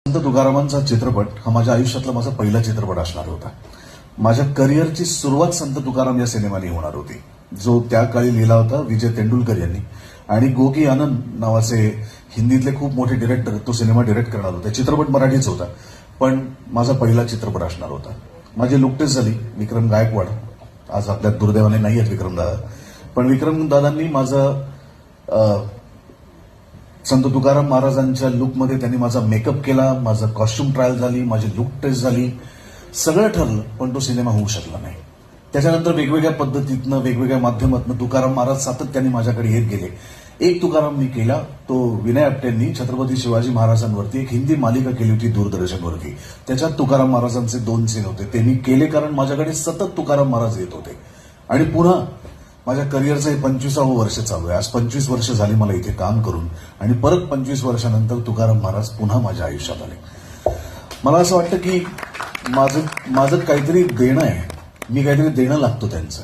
संत तुकारामांचा चित्रपट हा माझ्या आयुष्यातला माझा पहिला चित्रपट असणार होता. माझ्या करिअरची सुरुवात संत तुकाराम या सिनेमाने होणार होती, जो त्या काळी लिहिला होता विजय तेंडुलकर यांनी. आणि गोगी आनंद नावाचे हिंदीतले खूप मोठे डिरेक्टर तो सिनेमा डिरेक्ट करणार होते. चित्रपट मराठीच होता, पण माझा पहिला चित्रपट असणार होता. माझी लुकटेस झाली. विक्रम गायकवाड आज आपल्या दुर्दैवाने नाही आहेत विक्रमदादा, पण विक्रमदादांनी माझं संत तुकाराम महाराजांच्या लुकमध्ये त्यांनी माझा मेकअप केला, माझं कॉस्ट्युम ट्रायल झाली, माझी लुक टेस्ट झाली, सगळं ठरलं, पण तो सिनेमा होऊ शकला नाही. त्याच्यानंतर वेगवेगळ्या पद्धतीतनं वेगवेगळ्या माध्यमातून तुकाराम महाराज सातत्याने माझ्याकडे येत गेले. एक तुकाराम मी केला, तो विनय आपटेंनी छत्रपती शिवाजी महाराजांवरती एक हिंदी मालिका केली होती दूरदर्शनवरती. त्याच्यात तुकाराम महाराजांचे 2 सीन होते, ते मी केले कारण माझ्याकडे सतत तुकाराम महाराज येत होते. आणि पुन्हा माझ्या करिअरचं हे 25वं वर्ष चालू आहे. आज 25 वर्ष झाली मला इथे काम करून, आणि परत 25 वर्षानंतर तुकाराम महाराज पुन्हा माझ्या आयुष्यात आले. मला असं वाटतं की माझं काहीतरी देणं आहे, मी काहीतरी देणं लागतो त्यांचं.